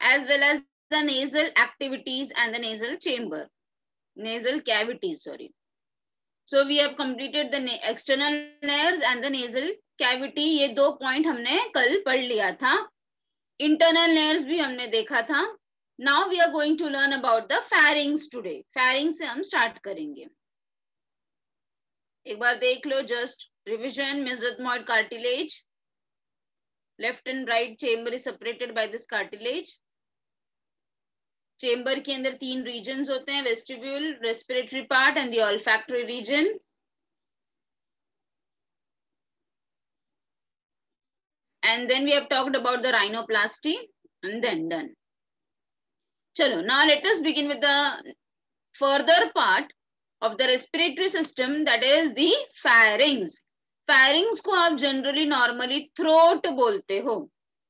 as well as the nasal activities and the nasal chamber, nasal cavities, sorry. So we have completed the external layers and the nasal cavity. ये दो point हमने कल पढ़ लिया था. Internal layers भी हमने देखा था. Now we are going to learn about the pharynx today. Pharynx से हम स्टार्ट करेंगे. एक बार देख लो just revision. Mesethmoid cartilage, left and right chamber is separated by this cartilage. Chamber के अंदर तीन रीजन्स होते हैं, vestibule, respiratory part and the olfactory region. And then we have talked about the rhinoplasty and then done. Chalo, now let us begin with the further part of the respiratory system, that is the pharynx. Pharynx को आप generally normally throat बोलते हो.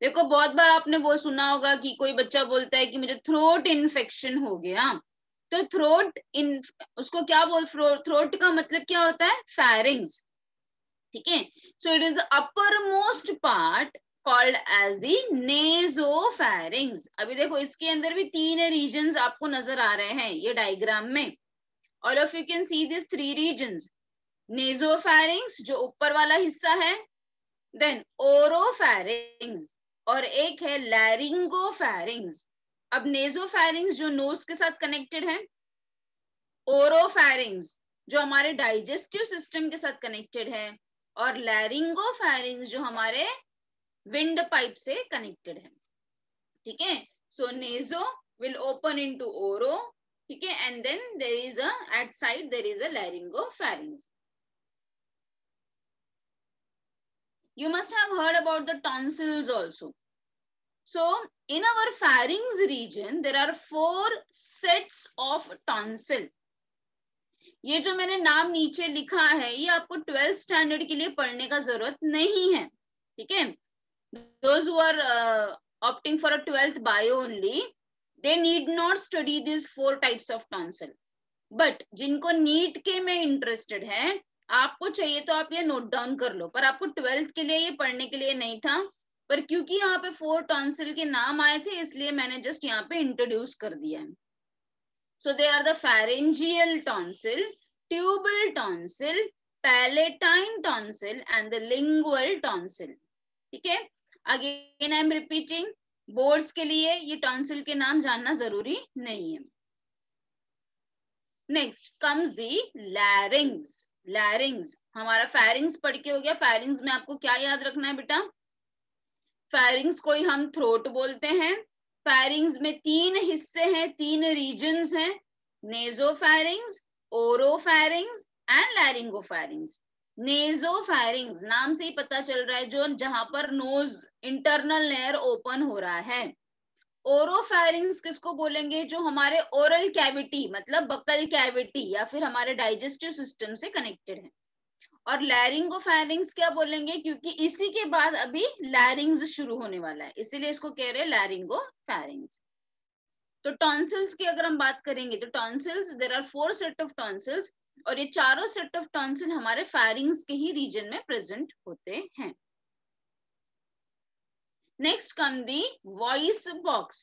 देखो बहुत बार आपने वो सुना होगा कि कोई बच्चा बोलता है कि मुझे थ्रोट इन्फेक्शन हो गया. तो थ्रोट उसको क्या बोल, थ्रोट का मतलब क्या होता है? pharynx. ठीक है. So it is the uppermost part called as the nasopharynx. अभी देखो इसके अंदर भी तीन रीजन्स आपको नजर आ रहे हैं ये डायग्राम में. All of you can see these three regions. Nasopharynx जो ऊपर वाला हिस्सा है, then oropharynx और एक है laryngopharynx. अब nasopharynx जो नोज के साथ कनेक्टेड है, oropharynx जो हमारे डाइजेस्टिव सिस्टम के साथ कनेक्टेड है, और laryngopharynx जो हमारे विंड पाइप से कनेक्टेड है. ठीक है. So naso will open into oro. ठीक है. And then there is a at side there is a laryngopharynx. You must have heard about the tonsils also. So in our pharynx region there are 4 sets of tonsil. ये जो मैंने नाम नीचे लिखा है ये आपको 12th स्टैंडर्ड के लिए पढ़ने का जरूरत नहीं है. ठीक है. Those who are opting for a 12th bio only, they need not study these 4 types of tonsil. But जिनको नीट के में इंटरेस्टेड है, आपको चाहिए तो आप ये नोट डाउन कर लो, पर आपको 12th के लिए ये पढ़ने के लिए नहीं था. पर क्योंकि यहाँ पे 4 टॉन्सिल के नाम आए थे इसलिए मैंने जस्ट यहाँ पे इंट्रोड्यूस कर दिया है. So they are the pharyngeal tonsil, tubal tonsil, palatine tonsil and the lingual tonsil. ठीक है. Again I am repeating, boards के लिए ये टॉन्सिल के नाम जानना जरूरी नहीं है. Next comes the लैरिंग्स. लैरिंग्स हमारा फेरिंग्स पढ़ के हो गया. फेरिंग्स में आपको क्या याद रखना है बेटा? फेरिंग्स को ही हम थ्रोट बोलते हैं. फेरिंग्स में 3 हिस्से हैं, 3 रीजन्स हैं, नेजोफेरिंग्स, ओरोफेरिंग्स एंड लैरिंगोफेरिंग्स. नेजोफेरिंग्स नाम से ही पता चल रहा है जो जहां पर नोज इंटरनल लेयर ओपन हो रहा है. ओरोफेरिंग्स किसको बोलेंगे? जो हमारे ओरल कैविटी मतलब बकल कैविटी या फिर हमारे डाइजेस्टिव सिस्टम से कनेक्टेड है. और लैरिंगोफेरिंग्स क्या बोलेंगे? क्योंकि इसी के बाद अभी लैरिंग्स शुरू होने वाला है, इसीलिए इसको कह रहे हैं लैरिंगोफेरिंग्स. तो टॉन्सिल्स की अगर हम बात करेंगे तो tonsils there are 4 set of tonsils और ये चारों सेट ऑफ टॉन्सिल हमारे फेरिंग्स के ही रीजन में प्रेजेंट होते हैं. Next come the voice box.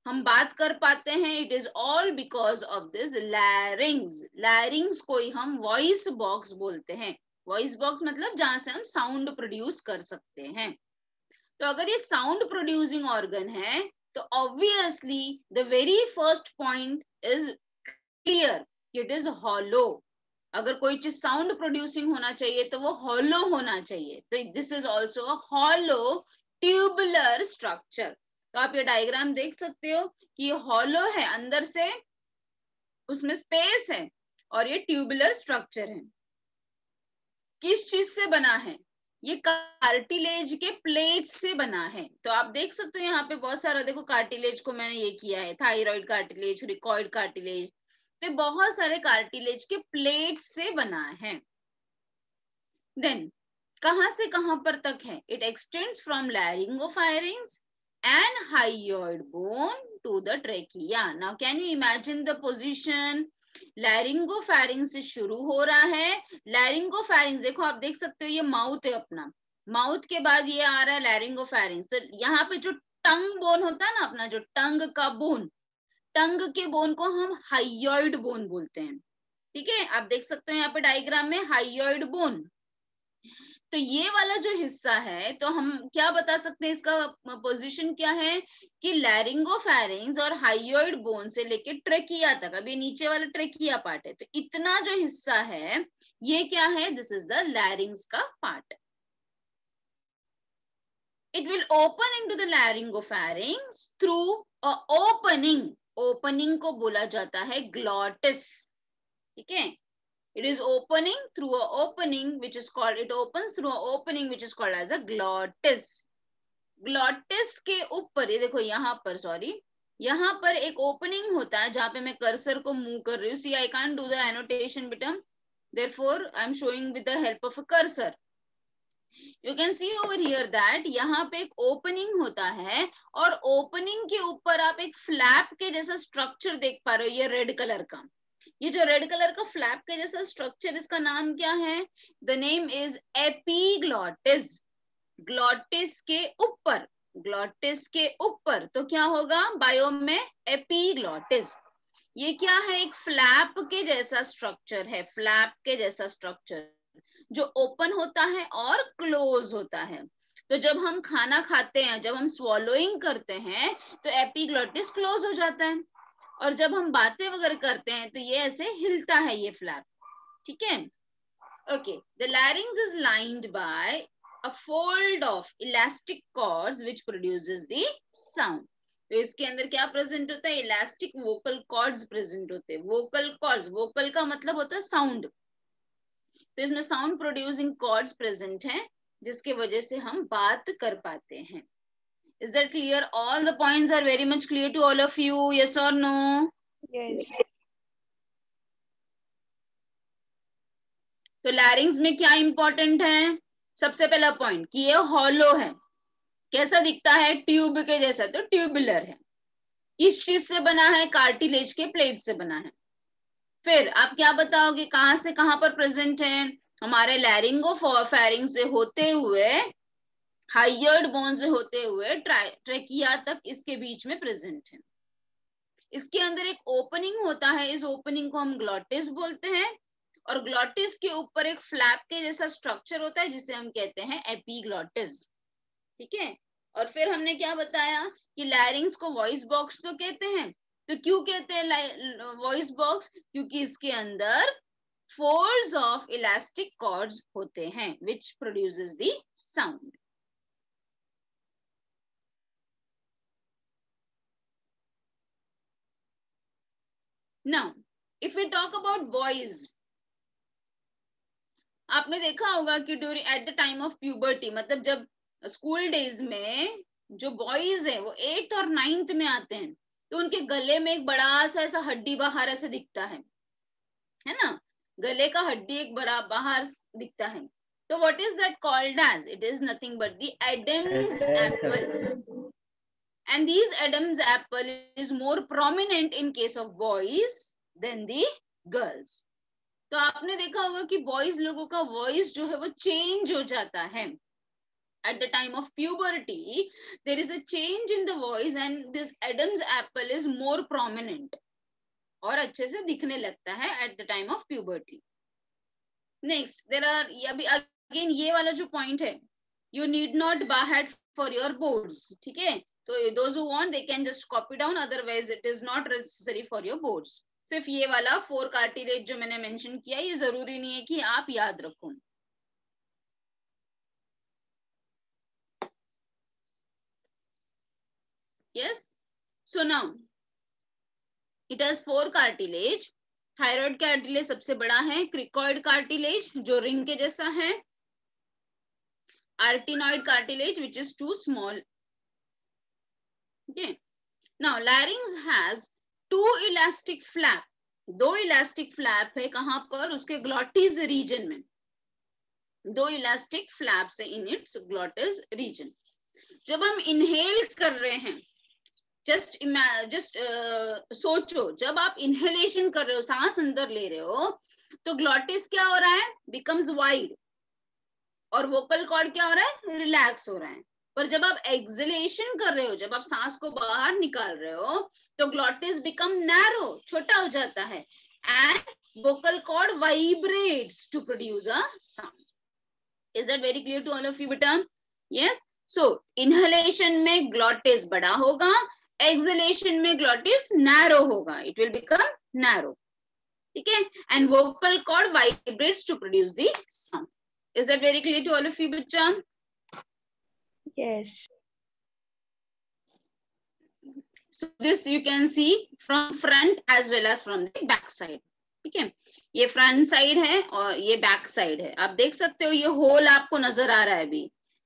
हम बात कर पाते हैं, it is all because of this larynx. Larynx को ही हम वॉइस बॉक्स बोलते हैं. वॉइस बॉक्स मतलब जहां से हम साउंड प्रोड्यूस कर सकते हैं. तो अगर ये साउंड प्रोड्यूसिंग ऑर्गन है तो obviously the very first point is clear, it is hollow. अगर कोई चीज साउंड प्रोड्यूसिंग होना चाहिए तो वो हॉलो होना चाहिए. तो this is also a hollow tubular structure. तो आप ये डायग्राम देख सकते हो कि ये हॉलो है, अंदर से उसमें स्पेस है और ये ट्यूबुलर स्ट्रक्चर है. किस चीज से बना है? ये कार्टिलेज के प्लेट से बना है. तो आप देख सकते हो यहाँ पे बहुत सारा, देखो कार्टिलेज को मैंने ये किया है, थायराइड कार्टिलेज, रिकॉइड कार्टिलेज, तो बहुत सारे कार्टिलेज के प्लेट से बना है. देन कहां से कहां पर तक है? It extends from laryngopharynx and hyoid bone to the trachea. Now can you imagine the position? लैरिंगोफेरिंग्स से शुरू हो रहा है. लैरिंगोफेरिंग्स देखो आप देख सकते हो ये माउथ है अपना, माउथ के बाद ये आ रहा है लैरिंगोफेरिंग्स. तो यहाँ पे जो टंग बोन होता है ना अपना, जो टंग का बोन, टंग के बोन को हम हाइयोइड बोन बोलते हैं। ठीक है, आप देख सकते हो यहाँ पे डायग्राम में हाइयोइड बोन। तो ये वाला जो हिस्सा है, तो हम क्या बता सकते हैं, इसका पोजीशन क्या है कि लैरिंगोफैरिंग्स और हाइयोइड बोन से लेके ट्रेकिया तक, अभी नीचे वाला ट्रेकिया पार्ट है, तो इतना जो हिस्सा है ये क्या है, दिस इज द लैरिंग्स का part. It will open into the laryngopharynx through a opening. Opening को बोला जाता है glottis. ठीक है, it is opening through a opening which is called, it opens through a opening which is called as a glottis. Glottis के ऊपर, ये देखो यहाँ पर, सॉरी, यहाँ पर एक ओपनिंग होता है जहां पे मैं कर्सर को मूव कर रही हूँ. See, I can't do the annotation बेटा, therefore I am showing with the help of a cursor. You can see over here that यहाँ पे एक ओपनिंग होता है और ओपनिंग के ऊपर आप एक फ्लैप के जैसा स्ट्रक्चर देख पा रहे हो, ये रेड कलर का. ये जो रेड कलर का फ्लैप के जैसा स्ट्रक्चर, इसका नाम क्या है? The name is epiglottis. Glottis के ऊपर, ग्लॉटिस के ऊपर तो क्या होगा बायो में? एपीग्लॉटिस. ये क्या है? एक फ्लैप के जैसा स्ट्रक्चर है, फ्लैप के जैसा स्ट्रक्चर जो ओपन होता है और क्लोज होता है. तो जब हम खाना खाते हैं, जब हम स्वॉलोइंग करते हैं तो एपीग्लॉटिस क्लोज हो जाता है, और जब हम बातें वगैरह करते हैं तो ये ऐसे हिलता है ये फ्लैप. ठीक है, okay. The larynx is lined by a fold of elastic cords which produces the sound. तो इसके अंदर क्या प्रेजेंट होता है? इलास्टिक वोकल कॉर्ड्स प्रेजेंट होते हैं. वोकल कॉर्ड्स, वोकल का मतलब होता है साउंड, तो इसमें साउंड प्रोड्यूसिंग कॉर्ड्स प्रेजेंट हैं जिसके वजह से हम बात कर पाते हैं. Is that clear? All the points are very much clear to all of you. Yes or no? Yes. तो लैरिंग्स में क्या इंपॉर्टेंट है? सबसे पहला पॉइंट कि ये हॉलो है. कैसा दिखता है? ट्यूब के जैसा, तो ट्यूबुलर है. किस चीज से बना है? कार्टिलेज के प्लेट से बना है. फिर आप क्या बताओगे कहां से कहां पर प्रेजेंट है? हमारे लैरिंगोफैरिंग्स से होते हुए, हाइयर्ड बोन से होते हुए ट्रेकिया तक इसके बीच में प्रेजेंट है. इसके अंदर एक ओपनिंग होता है, इस ओपनिंग को हम ग्लॉटिस बोलते हैं, और ग्लॉटिस के ऊपर एक फ्लैप के जैसा स्ट्रक्चर होता है जिसे हम कहते हैं एपीग्लॉटिस. ठीक है, और फिर हमने क्या बताया कि लैरिंग्स को वॉइस बॉक्स तो कहते हैं. तो क्यों कहते हैं वॉइस बॉक्स? क्योंकि इसके अंदर folds of elastic cords होते हैं which produces the sound. Now, if we talk about boys, आपने देखा होगा कि during at the time of puberty, मतलब जब स्कूल डेज में जो बॉयज हैं वो 8th और 9th में आते हैं तो उनके गले में एक बड़ा सा ऐसा हड्डी बाहर ऐसे दिखता है ना? गले का हड्डी एक बड़ा बाहर दिखता है. तो what is that called as? It is nothing but the Adam's apple. And these Adam's apple is more prominent in case of boys than the girls. तो आपने देखा होगा कि बॉयज लोगों का वॉइस जो है वो चेंज हो जाता है. At the time of puberty, there is a change in the voice and this Adam's apple is more prominent. और अच्छे से दिखने लगता है at the time of puberty. Next, there are, अभी again ये वाला जो point है, you need not buy hat for your boards. ठीक है, तो those who want they can just copy down, otherwise it is not necessary for your boards. सिर्फ ये वाला 4 कार्टिलेज जो मैंने मेंशन किया ये जरूरी नहीं है कि आप याद रखो. Yes, so now it has 4 cartilage. Thyroid cartilage सबसे बड़ा है, क्रिकॉइड कार्टिलेज जो रिंग के जैसा है, arytenoid cartilage which is too small. Okay, now larynx has 2 elastic flap. 2 elastic flap है कहां पर? उसके glottis region में. 2 elastic flaps है in its glottis region. जब हम inhale कर रहे हैं, just सोचो, जब आप inhalation कर रहे हो, सांस अंदर ले रहे हो, तो glottis क्या हो रहा है? becomes wide, और vocal cord क्या हो रहा है? रिलैक्स हो रहा है. पर जब आप एक्सलेशन कर रहे हो, जब आप सांस को बाहर निकाल रहे हो, तो ग्लॉटिस बिकम नैरो, छोटा हो जाता है, and vocal cord vibrates to produce a sound. Is that very clear to all of you beta? Yes. So inhalation में glottis बड़ा होगा, exhalation में glottis narrow होगा, it will become narrow. ठीक है? And vocal cord vibrates to produce the sound. Is that very clear to all of you beta? Yes. So this you can see from front as well as from the back side. ठीक है, ये front side है और ये back side है. आप देख सकते हो ये होल आपको नजर आ रहा है अभी,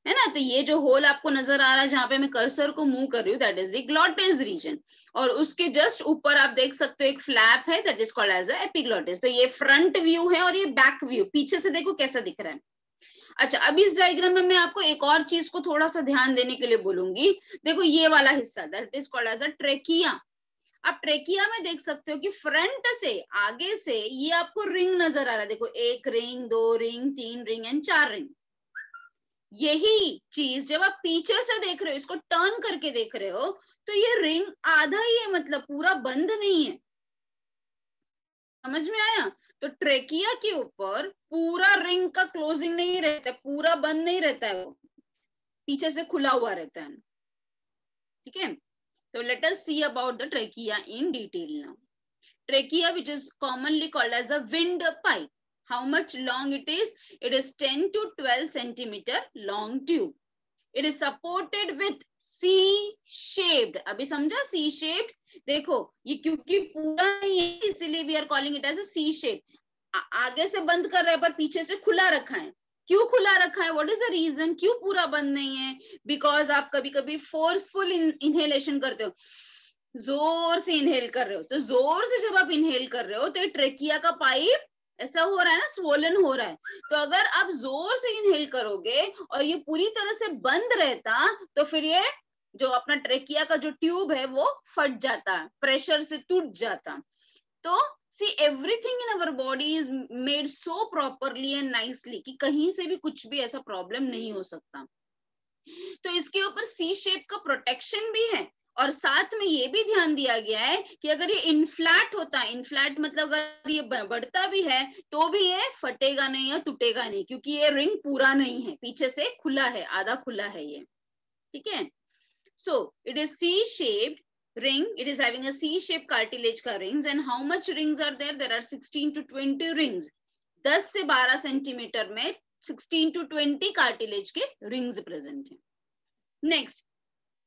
है ना? तो ये जो होल आपको नजर आ रहा है जहां पे मैं कर्सर को मूव कर रही हूँ, that is the glottis region. और उसके जस्ट ऊपर आप देख सकते हो एक फ्लैप है, that is called as a epiglottis. तो ये फ्रंट व्यू है और ये बैक व्यू. पीछे से देखो कैसा दिख रहा है. अच्छा, अब इस डायग्राम में मैं आपको एक और चीज को थोड़ा सा ध्यान देने के लिए बोलूंगी. देखो ये वाला हिस्सा, that is called as a trachea. आप ट्रेकिया में देख सकते हो कि फ्रंट से, आगे से ये आपको रिंग नजर आ रहा है. देखो, एक ring, 2 ring, 3 ring and 4 ring. यही चीज जब आप पीछे से देख रहे हो, इसको टर्न करके देख रहे हो, तो ये रिंग आधा ही है, मतलब पूरा बंद नहीं है. समझ में आया? तो ट्रेकिया के ऊपर पूरा रिंग का क्लोजिंग नहीं रहता है, पूरा बंद नहीं रहता है, वो पीछे से खुला हुआ रहता है. ठीक है, so let us see about the trachea in detail now. Trachea, which is commonly called as a windpipe. How much long it is? It is 10 to 12 centimeter long tube. It is supported with C-shaped. अभी समझा C-shaped? देखो ये क्योंकि पूरा नहीं है इसीलिए we are calling it as a C-shaped. आगे से बंद कर रहे हैं पर पीछे से खुला रखा है. क्यों खुला रखा है? What is the reason? क्यों पूरा बंद नहीं है? बिकॉज आप कभी कभी फोर्सफुल इनहेलेशन करते हो, जोर से इनहेल कर रहे हो. तो जोर से जब आप इनहेल कर रहे हो तो ट्रेकिया का पाइप ऐसा हो रहा है ना, स्वोलन हो रहा है. तो अगर आप जोर से इनहेल करोगे और ये पूरी तरह से बंद रहता तो फिर ये जो अपना ट्रेकिया का जो ट्यूब है वो फट जाता, प्रेशर से टूट जाता. तो see everything in our body is made so properly and nicely कि कहीं से भी कुछ भी ऐसा प्रॉब्लम नहीं हो सकता. तो इसके ऊपर सी शेप का प्रोटेक्शन भी है और साथ में ये भी ध्यान दिया गया है कि अगर ये इनफ्लैट होता है, इनफ्लैट मतलब अगर ये बढ़ता भी है तो भी ये फटेगा नहीं या टूटेगा नहीं, क्योंकि ये रिंग पूरा नहीं है, पीछे से खुला है, आधा खुला है ये. ठीक है, so it is C shaped ring. It is having a C-shaped cartilage का rings. And how much rings are there? There are 16 to 20 rings. 10 से 12 सेंटीमीटर में 16 to 20 cartilage के rings present हैं. Next,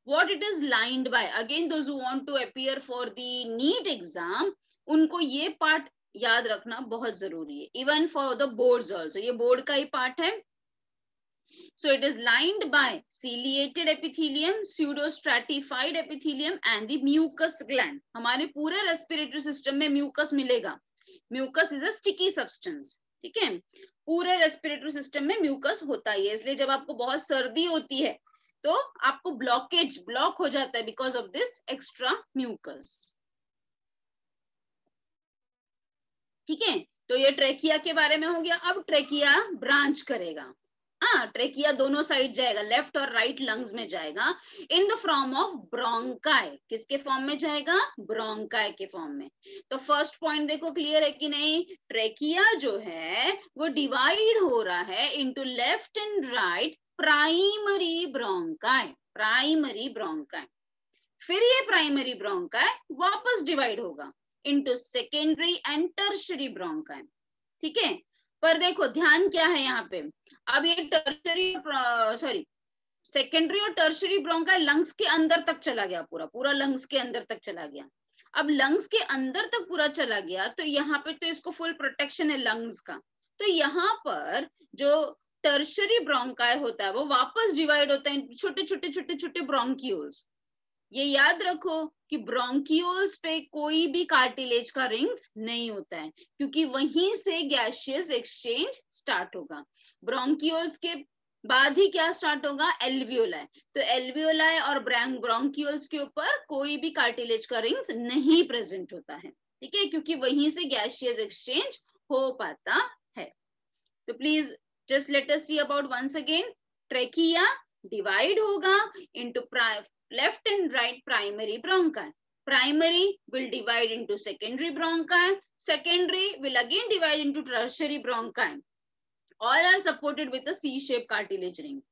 what it is lined by? Again, those who want to appear for the NEET exam, उनको ये part याद रखना बहुत जरूरी है. Even for the boards also. ये board का ही part है. So it is lined by ciliated epithelium, pseudostratified epithelium and the mucus gland. हमारे पूरे respiratory system में mucus मिलेगा. Mucus is a sticky substance. ठीक है, पूरे respiratory system में mucus होता है, इसलिए जब आपको बहुत सर्दी होती है तो आपको ब्लॉक हो जाता है because of this extra mucus. ठीक है, तो ये ट्रेकिया के बारे में हो गया. अब ट्रेकिया ब्रांच करेगा. ट्रेकिया दोनों साइड जाएगा, लेफ्ट और राइट लंग्स में जाएगा in the form of bronchi. किसके फॉर्म में जाएगा? ब्रोंकाई के फॉर्म में. तो फर्स्ट पॉइंट देखो क्लियर है कि नहीं? ट्रेकिया जो है वो डिवाइड हो रहा है into left and right primary bronchi. Primary bronchi. फिर ये प्राइमरी ब्रोंकाई वापस डिवाइड होगा into secondary and tertiary bronchi. ठीक है, पर देखो ध्यान क्या है यहाँ पे. अब ये सेकेंडरी और टर्शियरी ब्रोंकाई लंग्स के अंदर तक चला गया, पूरा लंग्स के अंदर तक चला गया. अब लंग्स के अंदर तक पूरा चला गया तो यहाँ पे तो इसको फुल प्रोटेक्शन है लंग्स का. तो यहाँ पर जो टर्शियरी ब्रोंकाई होता है वो वापस डिवाइड होता है छोटे ब्रोंक्यूल्स. ये याद रखो कि ब्रोंक्यूल्स पे कोई भी कार्टिलेज का रिंग्स नहीं होता है, क्योंकि वहीं से गैसियस एक्सचेंज स्टार्ट होगा. ब्रोंक्यूल्स के बाद ही क्या स्टार्ट होगा? एल्वियोलाई. तो एल्वियोलाई और ब्रोंक्यूल्स के ऊपर कोई भी कार्टिलेज का रिंग्स नहीं प्रेजेंट होता है. ठीक है, क्योंकि वहीं से गैसियस एक्सचेंज हो पाता है. तो please just let us see about once again. Trachea divide होगा into left and right primary bronchi. Primary will divide into secondary bronchi. Secondary will again divide into tertiary bronchi. All are supported with a C-shaped cartilage ring.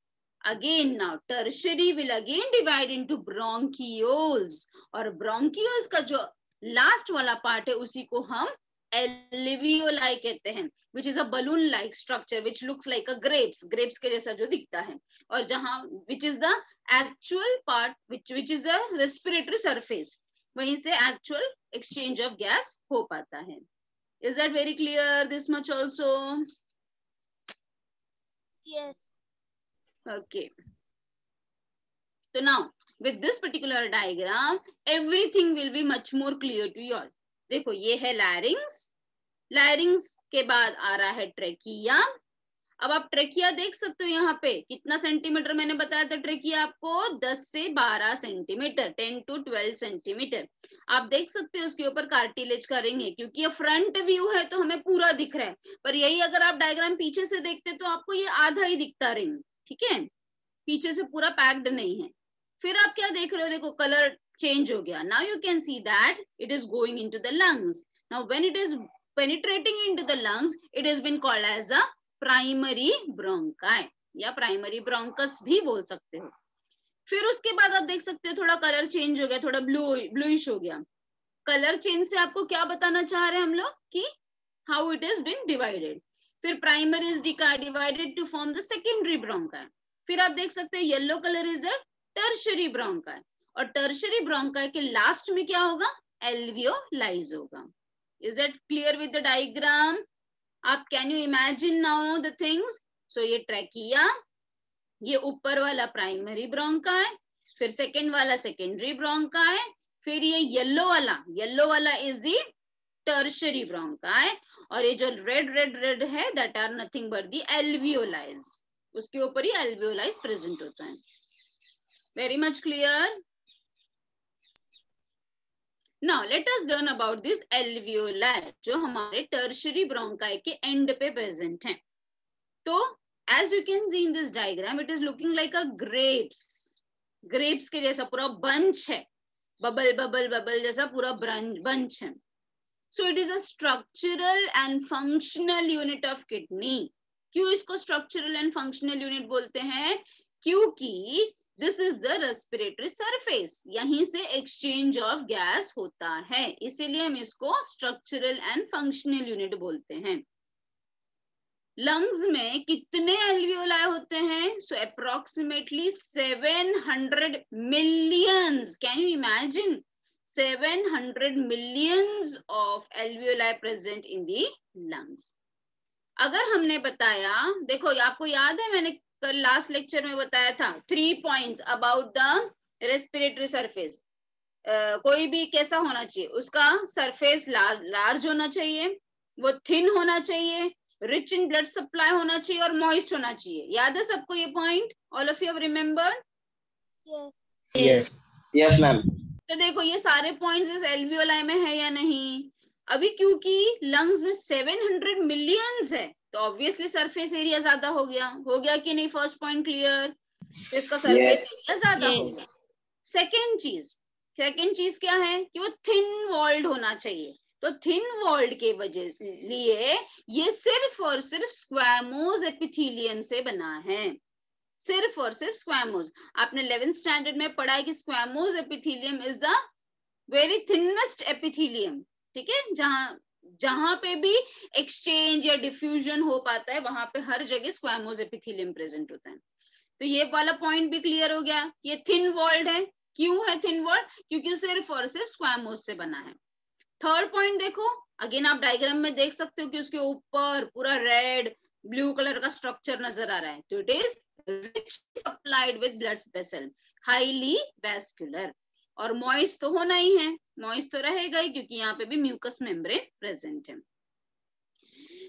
Again now tertiary will again divide into bronchioles. और bronchioles का जो last वाला part है उसी को हम alveoli कहते हैं, which is a balloon like structure which looks like a grapes के जैसा जो दिखता है, और जहां which is the actual part which is the respiratory surface, वहीं से actual exchange of gas हो पाता है. Is that very clear? This much also? Yes. Okay. So now with this particular diagram everything will be much more clear to you all. देखो ये है larynx के बाद आ रहा है ट्रेकिया. अब आप ट्रेकिया देख सकते हो यहाँ पे कितना सेंटीमीटर मैंने बताया था ट्रेकिया आपको 10 से 12 सेंटीमीटर 10 to 12 सेंटीमीटर. आप देख सकते हो उसके ऊपर कार्टिलेज का रिंग है, क्योंकि ये फ्रंट व्यू है तो हमें पूरा दिख रहा है, पर यही अगर आप डायग्राम पीछे से देखते तो आपको ये आधा ही दिखता रिंग. ठीक है, पीछे से पूरा पैक्ड नहीं है. फिर आप क्या देख रहे हो, देखो कलर चेंज हो गया. Now you can see that it is going into the lungs. Now when it is penetrating into the lungs it has been called as a primary bronchi या प्राइमरी ब्रोंकस भी बोल सकते हो. फिर उसके बाद आप देख सकते हो थोड़ा कलर चेंज हो गया, थोड़ा ब्लूइश हो गया. कलर चेंज से आपको क्या बताना चाह रहे हैं हम लोग कि how it is been divided. फिर primary is divided to form the secondary bronchi. फिर आप देख सकते हो yellow colour is a tertiary bronchi, और टर्शियरी ब्रोंकाई के लास्ट में क्या होगा, एल्वियोलाइज होगा. Is that clear with the diagram? आप can you imagine now the things? So ये ट्रैकिया, ये ऊपर वाला प्राइमरी ब्रोंकाई, फिर सेकेंड वाला सेकेंडरी ब्रोंकाई, फिर ये येलो वाला इज द टर्शियरी ब्रोंकाई, और ये जो रेड है that are nothing but the alveoli. उसके ऊपर ही एल्वियोलाइज प्रेजेंट होता है. Very much clear. Now let us learn about this alveoli जो हमारे टर्शियरी ब्रोंकाई के एंड पे प्रेजेंट हैं. तो as you can see in this diagram it is looking like a grapes के जैसा पूरा बंच है, बबल जैसा पूरा बंच है. So it is a structural and functional unit of kidney. क्यों इसको structural and functional unit बोलते हैं, क्योंकि this is the respiratory surface, यहीं से एक्सचेंज ऑफ गैस होता है, इसीलिए हम इसको स्ट्रक्चरल एंड फंक्शनल यूनिट बोलते हैं. लंग्स में कितने एल्वियोलाई होते हैं, so approximately 700 millions. Can you imagine 700 millions of alveoli present in the lungs. अगर हमने बताया, देखो आपको याद है मैंने कल लास्ट लेक्चर में बताया था 3 points about the respiratory surface. कोई भी कैसा होना चाहिए, उसका सरफेस लार्ज होना चाहिए, वो थिन होना चाहिए, रिच इन ब्लड सप्लाई होना चाहिए और मॉइस्ट होना चाहिए. याद है सबको ये point? All of you have remembered? Yes ma'am. तो देखो ये सारे पॉइंट्स इस एल्वियोलाई में है या नहीं. अभी क्योंकि लंग्स में 700 मिलियंस है तो ऑब्वियसली सरफेस एरिया ज्यादा हो गया कि नहीं. फर्स्ट पॉइंट क्लियर, तो इसका सरफेस एरिया ज्यादा हो गया. सेकेंड चीज क्या है कि वो थिन वॉल्ड होना चाहिए. तो थिन वॉल्ड के वजह लिए ये सिर्फ और सिर्फ स्क्वैमोस एपिथेलियम से बना है, सिर्फ और सिर्फ स्क्वैमोस. आपने 11th स्टैंडर्ड में पढ़ा है कि squamous epithelium is the very thinnest epithelium. ठीक है, जहां पे भी एक्सचेंज या डिफ्यूजन हो पाता है वहां पे हर जगह स्क्वैमोस एपिथेलियम प्रेजेंट होता है. तो ये वाला पॉइंट भी क्लियर हो गया. ये थिन वॉल्ड है. क्यों है थिन वॉल्ड? क्योंकि सिर्फ और सिर्फ स्क्वैमोस से बना है. थर्ड पॉइंट देखो, अगेन आप डायग्राम में देख सकते हो कि उसके ऊपर पूरा रेड ब्लू कलर का स्ट्रक्चर नजर आ रहा है. तो it is rich supplied with blood vessel, highly vascular. और मॉइस्ट तो होना ही है, मॉइस्ट तो रहेगा ही क्योंकि यहाँ पे भी म्यूकस मेम्ब्रेन प्रेजेंट है.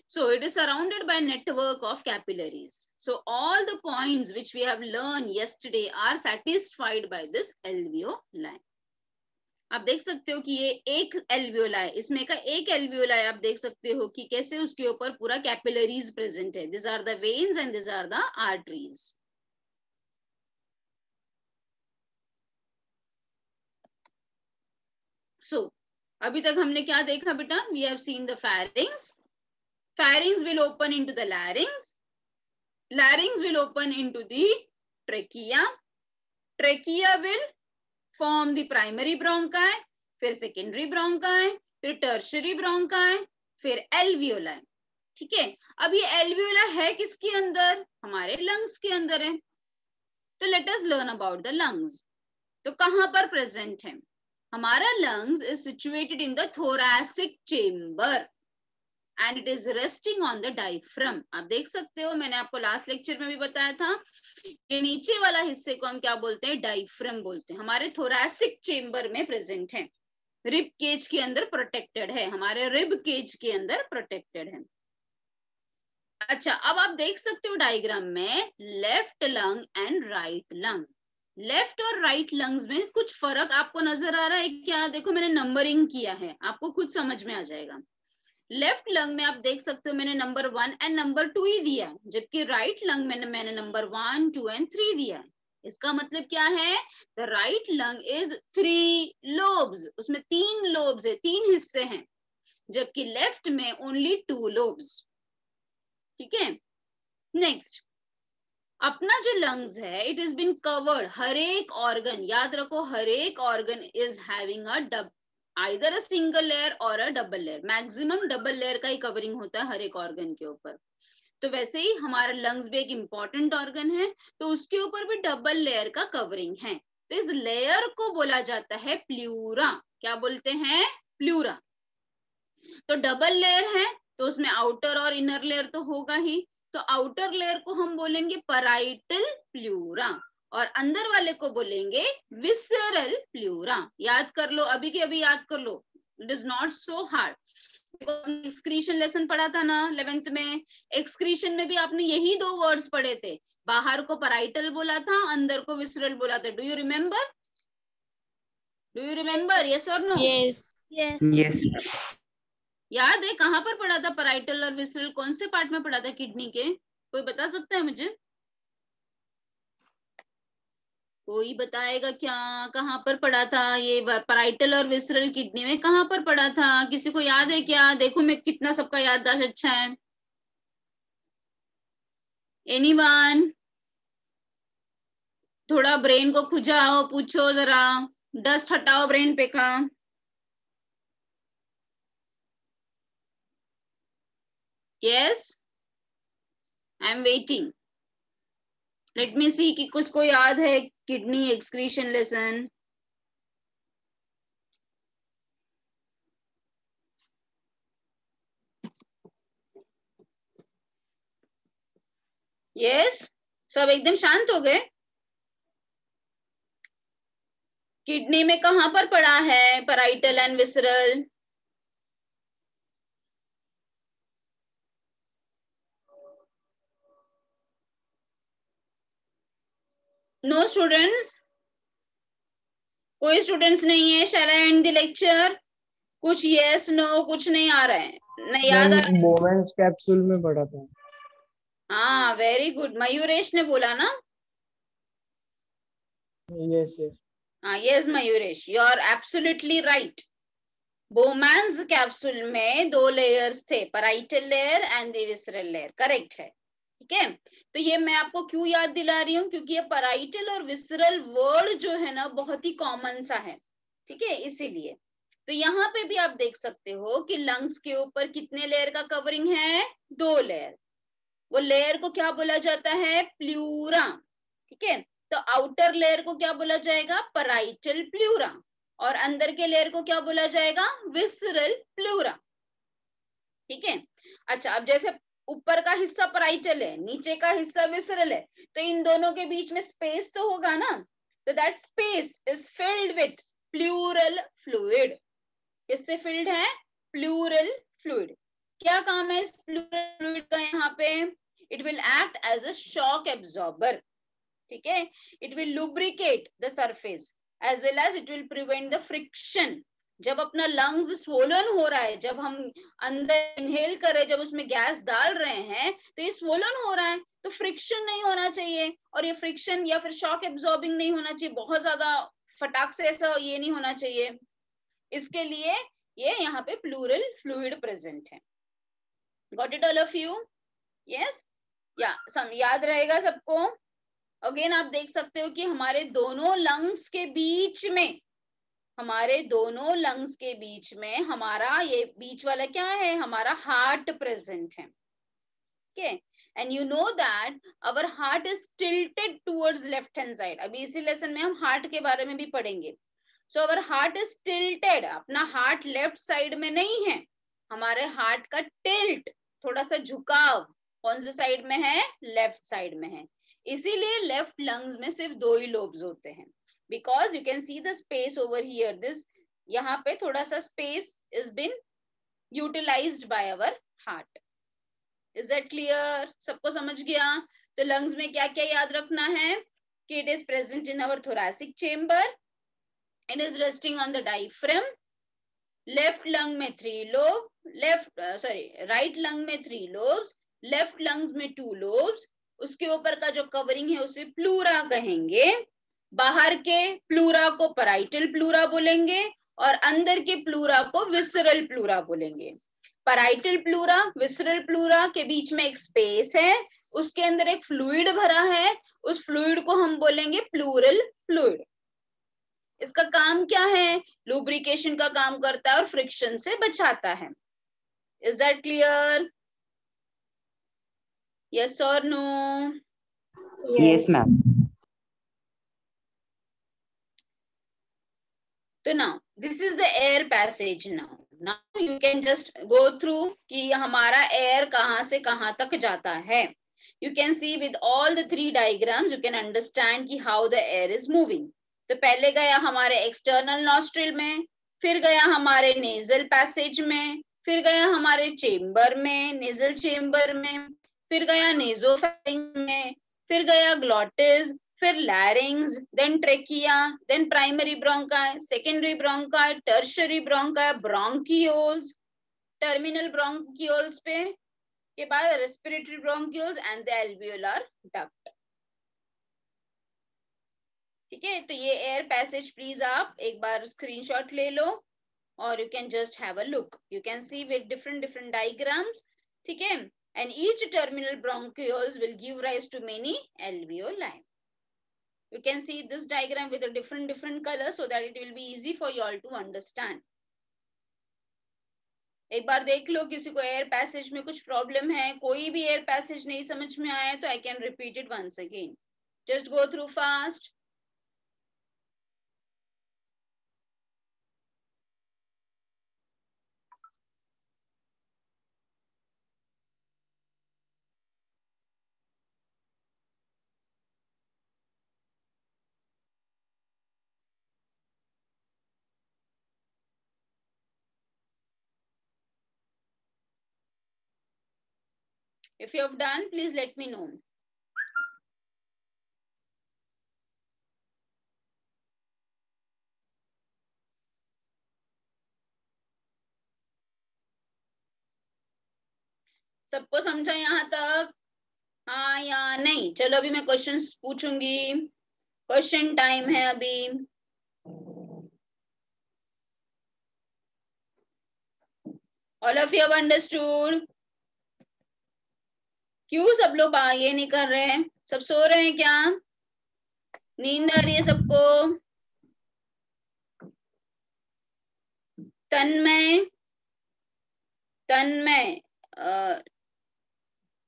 So it is surrounded by network of capillaries. So all the points which we have learned yesterday are satisfied by this alveoli. आप देख सकते हो कि ये एक एल्वियोलाई, इसमें का एक एल्वियोलाई आप देख सकते हो कि कैसे उसके ऊपर पूरा कैपिलरीज प्रेजेंट है. This are the veins and this are the arteries. So अभी तक हमने क्या देखा बेटा? We have seen the pharynx. Pharynx will open into the larynx. Larynx will open into the trachea. Trachea will form the primary bronchi, फिर secondary bronchi, फिर tertiary bronchi, फिर alveoli. ठीक है, अब ये alveoli है किसके अंदर? हमारे lungs के अंदर है. तो let us learn about the lungs. तो कहां पर प्रेजेंट है? हमारा lungs is situated in the thoracic chamber and it is resting on the diaphragm. आप देख सकते हो, मैंने आपको लास्ट लेक्चर में भी बताया था कि नीचे वाला हिस्से को हम क्या बोलते हैं? डायफ्राम बोलते हैं. हमारे थोरैसिक चेंबर में प्रेजेंट है, रिब केज के अंदर प्रोटेक्टेड है, हमारे रिब केज के अंदर प्रोटेक्टेड है. अच्छा, अब आप देख सकते हो डायग्राम में left lung and right lung. Left और राइट लंग्स में कुछ फर्क आपको नजर आ रहा है क्या? देखो मैंने नंबरिंग किया है, आपको खुद समझ में आ जाएगा. लेफ्ट लंग में आप देख सकते हो मैंने नंबर 1 एंड नंबर 2 ही दिया है, जबकि राइट लंग में मैंने नंबर 1, 2 एंड 3 दिया है. इसका मतलब क्या है? The right lung is 3 lobes, उसमें 3 लोब्स है, 3 हिस्से हैं, जबकि लेफ्ट में ओनली 2 लोब्स. ठीक है, नेक्स्ट, अपना जो लंग्स है इट इज बीन कवर्ड, हर एक ऑर्गन, याद रखो हर एक organ is having a either a single layer or a double layer. Maximum double layer का ही कवरिंग होता है हर एक ऑर्गन के ऊपर. तो वैसे ही हमारा लंग्स भी एक इंपॉर्टेंट ऑर्गन है, तो उसके ऊपर भी डबल लेयर का कवरिंग है. तो इस लेयर को बोला जाता है प्लूरा. क्या बोलते हैं? प्लूरा. तो डबल लेयर है तो उसमें आउटर और इनर लेयर तो होगा ही, तो आउटर लेयर को हम बोलेंगे पैराइटल प्लूरा और अंदर वाले को बोलेंगे विसरल प्लूरा. याद कर लो, अभी के अभी याद कर लो, it is not so hard. Excretion lesson पढ़ा था ना 11th में, एक्सक्रीशन में भी आपने यही 2 वर्ड्स पढ़े थे, बाहर को पैराइटल बोला था, अंदर को विसरल बोला था. Do you remember? Do you remember? Yes और नो? Yes yes. याद है कहां पर पढ़ा था पैराइटल और विसरल? कौन से पार्ट में पढ़ा था किडनी के? कोई बता सकता है मुझे? कोई बताएगा क्या? कहां पर पढ़ा था ये पैराइटल और विसरल किडनी में? कहां पर पढ़ा था? किसी को याद है क्या? देखो मैं कितना सबका याददाश्त अच्छा है. एनीवन? थोड़ा ब्रेन को खुजाओ, पूछो जरा, डस्ट हटाओ ब्रेन पे का. Yes, I am waiting. Let me see कि कुछ को याद है किडनी एक्सक्रीशन लेसन. यस, सब एकदम शांत हो गए. किडनी में कहां पर पड़ा है parietal and visceral? No students? कोई स्टूडेंट्स नहीं है? Shall I end the lecture? कुछ यस नो कुछ नहीं आ रहा है, नहीं याद आ रहा है. बोमेंस कैप्सूल में पढ़ा था. हाँ वेरी गुड, मयूरेश ने बोला ना? Yes yes. हाँ yes Mayuresh, you are absolutely right. Bowman's capsule में 2 लेयर्स थे, parietal layer and the visceral layer. Correct है. ठीक है, तो ये मैं आपको क्यों याद दिला रही हूँ? क्योंकि ये पैराइटल और विसरल वर्ड जो है ना बहुत ही कॉमन सा है. ठीक है, इसीलिए. तो यहाँ पे भी आप देख सकते हो कि लंग्स के ऊपर कितने लेयर का कवरिंग है? 2 लेयर. वो लेयर को क्या बोला जाता है? प्लूरा. ठीक है, तो आउटर लेयर को क्या बोला जाएगा? पैराइटल प्लूरा, और अंदर के लेयर को क्या बोला जाएगा? Visceral pleura. ठीक है, अच्छा, अब जैसे ऊपर का हिस्सा पैराइटल है, नीचे का हिस्सा विसरल है, तो इन दोनों के बीच में स्पेस तो होगा ना, तो that space is filled with pleural fluid. किससे फिल्ड है? Pleural fluid. क्या काम है इस प्लूरल फ्लूइड का यहाँ पे? It will act as a shock absorber. ठीक है, it will lubricate the surface as well as it will prevent the friction. जब अपना लंग्स स्वोलन हो रहा है, जब हम अंदर इनहेल कर रहे हैं, जब उसमें गैस डाल रहे हैं, तो ये स्वोलन हो रहा है, तो फ्रिक्शन नहीं होना चाहिए, और ये फ्रिक्शन या फिर शॉक एब्जॉर्बिंग नहीं होना चाहिए, बहुत ज्यादा फटाक से ऐसा ये नहीं होना चाहिए. इसके लिए ये यहाँ पे प्लूरल फ्लूइड प्रेजेंट है. Got it all of you? Yes या सम याद रहेगा सबको? अगेन आप देख सकते हो कि हमारे दोनों लंग्स के बीच में, हमारे दोनों लंग्स के बीच में हमारा ये बीच वाला क्या है, हमारा हार्ट प्रेजेंट है. Okay, and you know that our heart is tilted towards left hand side. अभी इसी लेसन में हम हार्ट के बारे में भी पढ़ेंगे. So our heart is tilted. अपना हार्ट लेफ्ट साइड में नहीं है, हमारे हार्ट का टिल्ट, थोड़ा सा झुकाव कौन से साइड में है, लेफ्ट साइड में है. इसीलिए लेफ्ट लंग्स में सिर्फ 2 ही लोब्स होते हैं. Because you can see the space over here. This यहाँ पे थोड़ा सा space is been utilized by our heart. Is that clear? सबको समझ गया? तो लंग्स में क्या क्या याद रखना है कि it is present in our thoracic chamber, it is resting on the diaphragm, left lung में 3 लोब, right lung में 3 lobes, left lungs में 2 lobes, उसके ऊपर का जो कवरिंग है उसे प्लूरा कहेंगे, बाहर के प्लूरा को पैराइटल प्लूरा बोलेंगे और अंदर के प्लूरा को विसरल प्लूरा बोलेंगे. पैराइटल प्लूरा, विसरल प्लूरा के बीच में एक स्पेस है, उसके अंदर एक फ्लूइड भरा है, उस फ्लूइड को हम बोलेंगे प्लूरल फ्लूइड. इसका काम क्या है, लुब्रिकेशन का काम करता है और फ्रिक्शन से बचाता है. Is that clear? यस और नो? Yes ma'am. तो now this is the air passage. Now you can just go through कि हमारा एयर कहां से कहां तक जाता है. You can see with all the 3 diagrams you can understand कि how the air is moving. तो पहले गया हमारे एक्सटर्नल नॉस्ट्रिल में, फिर गया हमारे नेजल पैसेज में, फिर गया हमारे चेम्बर में, नेजल चेम्बर में, फिर गया नेजोफेरिंक्स में, फिर गया ग्लॉटिस, फिर larynx, then trachea, then primary bronchi, secondary bronchi, tertiary bronchi, bronchioles, terminal bronchioles पे के बाद respiratory bronchioles and the alveolar duct. ठीक है, तो ये एयर पैसेज प्लीज आप एक बार स्क्रीनशॉट ले लो और you can just have a look. You can see with different diagrams. ठीक है, and each terminal bronchioles will give rise to many alveoli. You can see this diagram with a different color so that it will be easy for you all to understand. एक बार देख लो, किसी को air passage में कुछ problem है, कोई भी एयर पैसेज नहीं समझ में आया तो I can repeat it once again. Just go through fast. If you have done, please let me know. सबको समझा यहाँ तक? हाँ या नहीं? चलो अभी मैं क्वेश्चंस पूछूंगी. क्वेश्चन टाइम है अभी. All of you have understood? क्यों सब लोग ये नहीं कर रहे हैं? सब सो रहे हैं क्या? नींद आ रही है सबको? तन्मय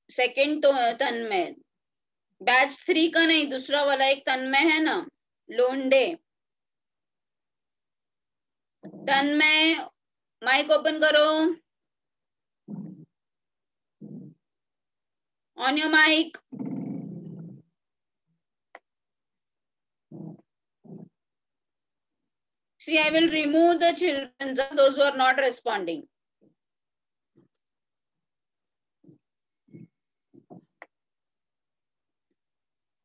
सेकंड तो तन्मय, बैच 3 का नहीं, दूसरा वाला एक तन्मय है ना, लोंडे. तन्मय माइक ओपन करो. On your mic. See, I will remove the children, those who are not responding.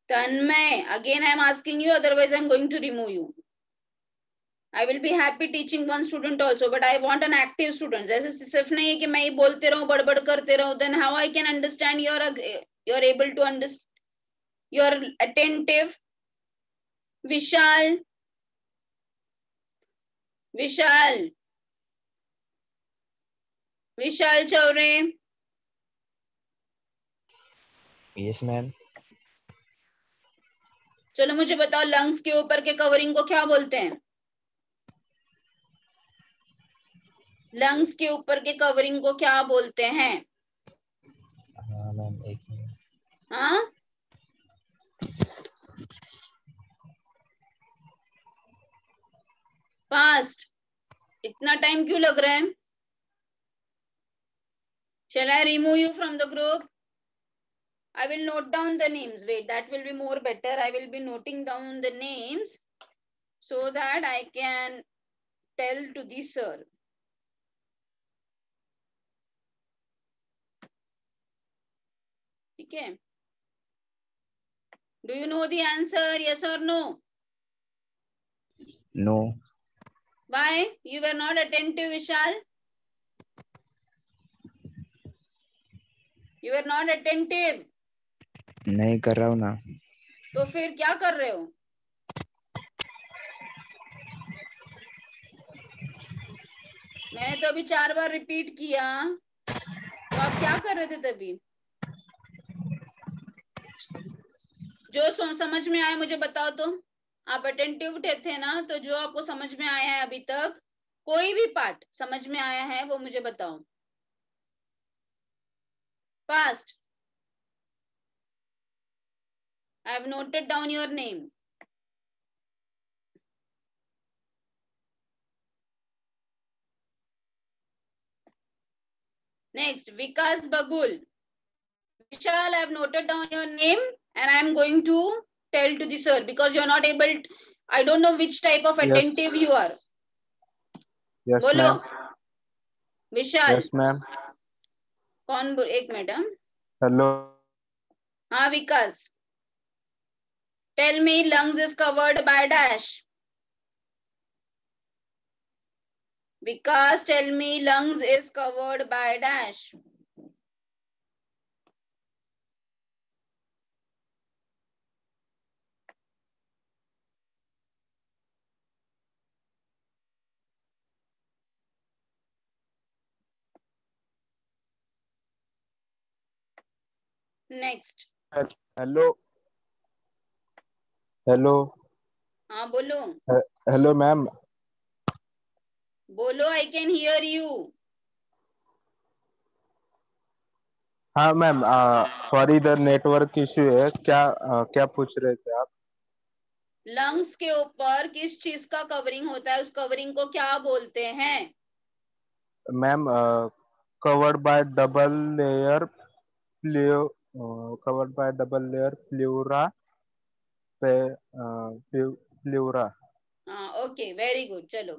Tanmay, again I am asking you, otherwise I am going to remove you. I will be happy teaching one student also, but I want an active student. ऐसे सिर्फ नहीं है कि मैं ही बोलते रहूं, बड़बड़ करते रहूं. Then how I can understand you are able to understand, you are attentive. Vishal, Vishal, Vishal Chaure. Yes ma'am. चलो मुझे बताओ, लंग्स के ऊपर के कवरिंग को क्या बोलते हैं? लंग्स के ऊपर के कवरिंग को क्या बोलते हैं? हाँ मैम, एक मिनट। हाँ, फास्ट। इतना टाइम क्यों लग रहा है? Shall I remove you from the group? I will note down the names. Wait, that will be more better. I will be noting down the names so that I can tell to the sir. ठीक है? Do you know the answer? Yes or no? No. Why? You were not attentive, Vishal. You were not attentive. नहीं कर रहा हूँ ना। तो फिर क्या कर रहे हो? मैंने तो अभी 4 बार रिपीट किया, तो आप क्या कर रहे थे तभी? जो समझ में आए मुझे बताओ तो। आप अटेंटिव थे ना, तो जो आपको समझ में आया है अभी तक, कोई भी पार्ट समझ में आया है वो मुझे बताओ। Fast. I have noted down your name. Next, Vikas Bagul. Vishal, I have noted down your name and I am going to tell to the sir because you are not able to, I don't know which type of attentive you are. Yes, बोलो ma'am. विशाल। Yes, ma'am. कौन एक minute. Hello. हाँ विकास। Tell me lungs is covered by dash. Vikas, tell me lungs is covered by dash. Next. Hello. Hello. हाँ बोलो। Hello, ma'am. बोलो, I can hear you. हाँ ma'am, sorry इधर network issue है। क्या पूछ रहे थे आप? लंग्स के ऊपर किस चीज का कवरिंग होता है, उस कवरिंग को क्या बोलते हैं? Ma'am, covered by double layer pleura पे प्लूरा। हाँ ओके, वेरी गुड। चलो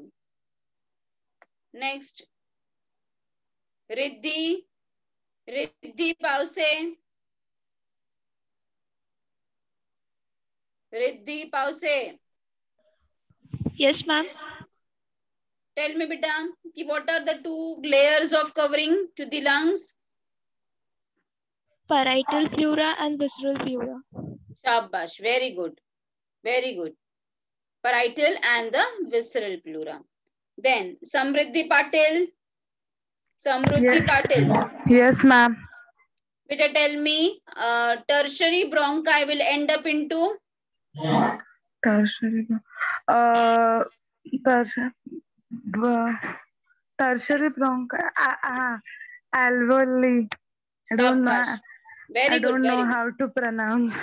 next, Riddhi. Riddhi Pause. Riddhi Pause. Yes, ma'am. Tell me बेटा कि what are the 2 layers of covering to the lungs? Parietal pleura and visceral pleura. शाबाश, very good, very good. Parietal and the visceral pleura. Then Samriddhi Patil. Samriddhi Patil. Yes, ma'am. Beta, tell me, tertiary bronchi will end up into? Tertiary. Tertiary. Tertiary bronchi. Alveoli. I don't know. शाबाश, very I good, don't know very good. how to pronounce.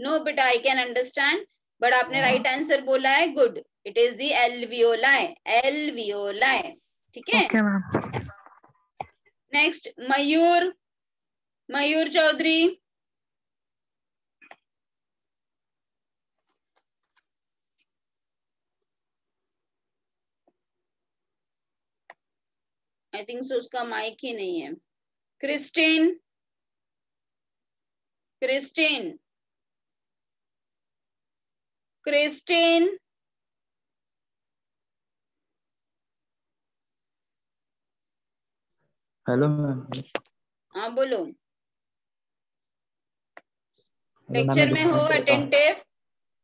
No बेटा, I can understand, but आपने right answer बोला है, good. It is the alveoli. Alveoli, ठीक है। Okay, ma'am. Next, Mayur. Mayur Chaudhary. I think so उसका mic ही नहीं है। Christine. Christine. Christine. Hello ma'am. हाँ बोलो। हेलो मैम, लेक्चर में हो अटेंटिव?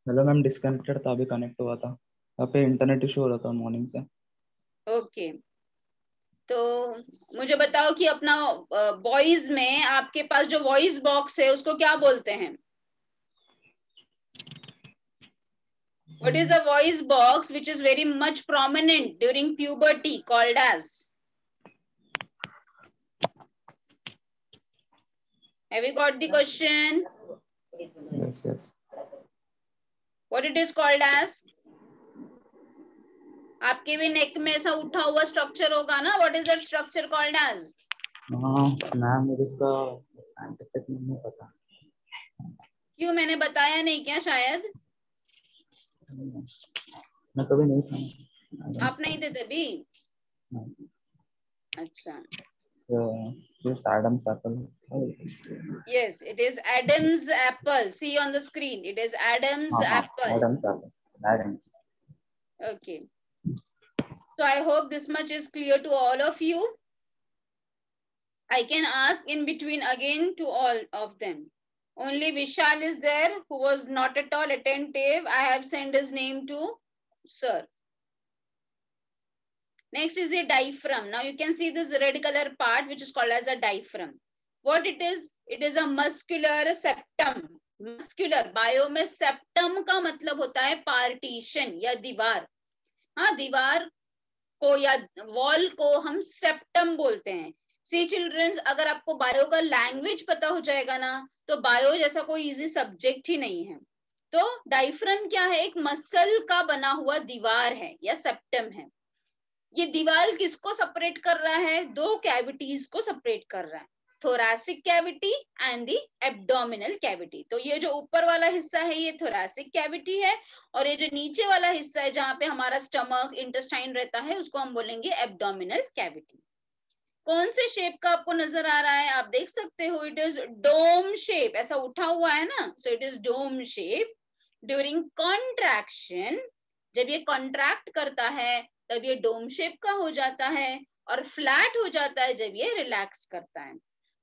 हेलो मैम, डिस्कनेक्टेड था, अभी कनेक्ट हुआ था। यहाँ पे इंटरनेट इशू हो रहा था मॉर्निंग से। ओके, तो मुझे बताओ कि अपना वॉइस में आपके पास जो वॉइस बॉक्स है उसको क्या बोलते हैं? What is a voice box which is very much prominent during puberty called as? Have you got the question? Yes, yes. What it is called as? आपके भी नेक में ऐसा उठा हुआ स्ट्रक्चर होगा ना? What is that structure called as? Ma'am मुझे इसका साइंटिफिक नहीं पता. क्यों, मैंने बताया नहीं क्या शायद? मैं कभी नहीं था. आप नहीं थे तभी? अच्छा. Yes, Adam's apple. Yes, it is Adam's apple. See on the screen. It is Adam's apple. Adam's apple. Adam's. Okay. So I hope this much is clear to all of you. I can ask in between again to all of them. Only Vishal is there who was not at all attentive. I have sent his name to sir. Next is a diaphragm. Now you can see this red color part which is called as a diaphragm. What it is a muscular septum. Muscular, bio में septum का मतलब होता है partition या दीवार. हाँ, दीवार को या वॉल को हम सेप्टम बोलते हैं. सी चिल्ड्रंस, अगर आपको बायो का लैंग्वेज पता हो जाएगा ना, तो बायो जैसा कोई इजी सब्जेक्ट ही नहीं है. तो डायफ्राम क्या है? एक मसल का बना हुआ दीवार है या सेप्टम है. ये दीवार किसको सेपरेट कर रहा है? दो कैविटीज को सेपरेट कर रहा है, thoracic cavity and the abdominal cavity. तो ये जो ऊपर वाला हिस्सा है ये थोरैसिक कैविटी है, और ये जो नीचे वाला हिस्सा है जहां पे हमारा स्टमक इंटेस्टाइन रहता है उसको हम बोलेंगे एब्डोमिनल कैविटी. कौन से शेप का आपको नजर आ रहा है? आप देख सकते हो, इट इज डोम शेप. ऐसा उठा हुआ है ना, so it is dome shape. During contraction, जब ये कॉन्ट्रैक्ट करता है तब ये डोम शेप का हो जाता है, और फ्लैट हो जाता है जब ये रिलैक्स करता है.